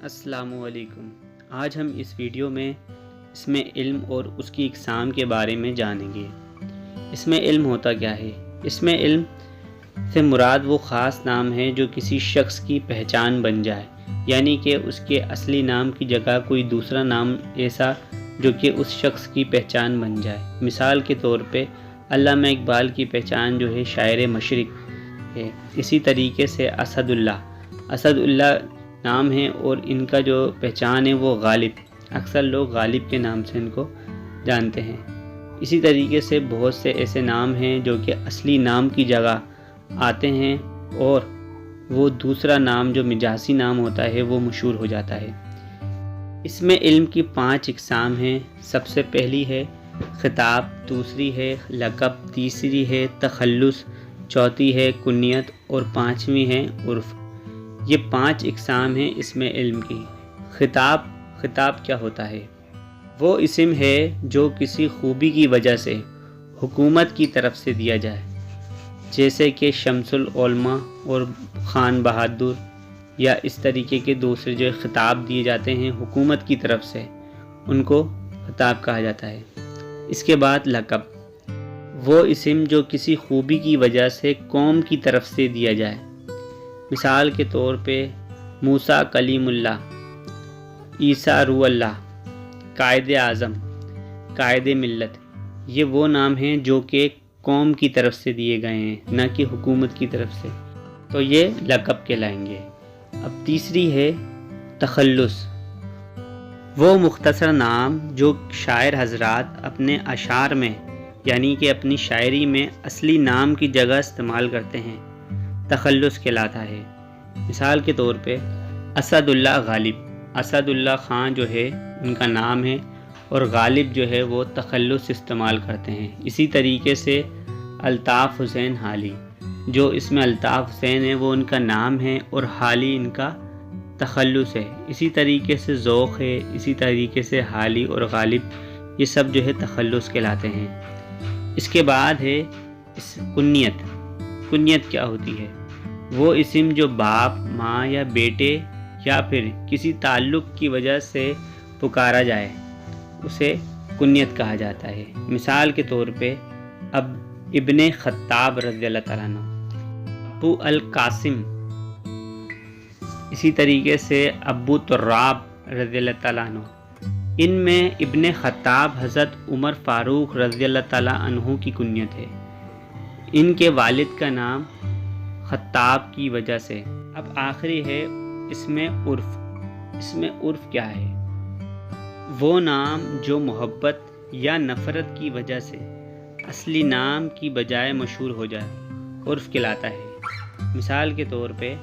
अस्सलामुअलैकुम। आज हम इस वीडियो में इसमें इल्म और उसकी इक़साम के बारे में जानेंगे। इसमें इल्म होता क्या है? इसमें इल्म से मुराद वो ख़ास नाम है जो किसी शख्स की पहचान बन जाए, यानी कि उसके असली नाम की जगह कोई दूसरा नाम ऐसा जो कि उस शख्स की पहचान बन जाए। मिसाल के तौर पे अल्लामा इकबाल की पहचान जो है शायर मशरिक़ है। इसी तरीके से असदुल्लाह नाम है और इनका जो पहचान है वो गालिब, अक्सर लोग गालिब के नाम से इनको जानते हैं। इसी तरीके से बहुत से ऐसे नाम हैं जो कि असली नाम की जगह आते हैं और वो दूसरा नाम जो मिजाजी नाम होता है वो मशहूर हो जाता है। इसमें इल्म की 5 इक़साम हैं। सबसे पहली है खिताब, दूसरी है लक़ब, तीसरी है तखल्लुस, चौथी है कुन्नियत और 5वीं है उर्फ़। ये 5 इक़साम हैं इसमें इल्म की। खिताब क्या होता है? वो इस्म है जो किसी खूबी की वजह से हुकूमत की तरफ से दिया जाए, जैसे कि शम्सुल उलमा और खान बहादुर, या इस तरीके के दूसरे जो खिताब दिए जाते हैं हुकूमत की तरफ से, उनको खिताब कहा जाता है। इसके बाद लक़ब, वो इस्म जो किसी खूबी की वजह से कौम की तरफ से दिया जाए। मिसाल के तौर पे मूसा कलीमुल्लाह, ईसा रूहुल्लाह, कायदे आज़म, कायदे मिल्लत, ये वो नाम हैं जो कि कौम की तरफ से दिए गए हैं, न कि हुकूमत की तरफ से, तो ये लक़ब कहलाएंगे। अब तीसरी है तखल्लुस, वो मुख्तसर नाम जो शायर हज़रात अपने अशार में यानी कि अपनी शायरी में असली नाम की जगह इस्तेमाल करते हैं, तखल्लुस कहलाता है। मिसाल के तौर पे असदुल्लाह गालिब, असदुल्लाह ख़ान जो है उनका नाम है और गालिब जो है वो तखल्लुस इस्तेमाल करते हैं। इसी तरीके से अल्ताफ़ हुसैन हाली, जो इसमें अल्ताफ़ हुसैन है वो उनका नाम है और हाली इनका तखल्लुस है। इसी तरीके से ज़ौक़ है, इसी तरीके से हाली और गालिब, ये सब जो है तखल्लुस कहलाते हैं। इसके बाद है कुन्नियत। कुन्नियत क्या होती है? वो इस्म जो बाप, माँ या बेटे या फिर किसी ताल्लुक़ की वजह से पुकारा जाए, उसे कुन्नियत कहा जाता है। मिसाल के तौर पे अब इब्ने ख़त्ताब रज़ियल्लाहु तआला अन्हु, अबू अल कासिम, इसी तरीके से अबू तुर्राब रज़ियल्लाहु तआला अन्हु। इनमें इब्ने ख़त्ताब हज़रत उमर फ़ारूक रज़ियल्लाहु तआला अन्हु की कुन्नियत है। इनके वालिद का नाम ख़त्ताब की वजह से। अब आखिरी है इसमें उर्फ़। इसमें उर्फ़ क्या है? वो नाम जो मोहब्बत या नफ़रत की वजह से असली नाम की बजाय मशहूर हो जाए, उर्फ़ कहलाता है। मिसाल के तौर पे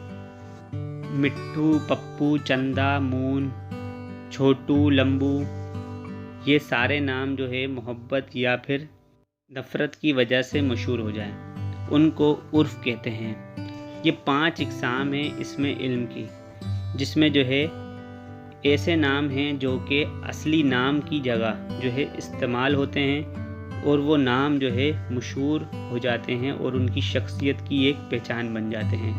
मिट्ठू, पप्पू, चंदा, मून, छोटू, लंबू, ये सारे नाम जो है मोहब्बत या फिर नफ़रत की वजह से मशहूर हो जाए, उनको उर्फ़ कहते हैं। ये 5 इक़साम हैं इसमें इल्म की, जिसमें जो है ऐसे नाम हैं जो कि असली नाम की जगह जो है इस्तेमाल होते हैं और वो नाम जो है मशहूर हो जाते हैं और उनकी शख्सियत की एक पहचान बन जाते हैं।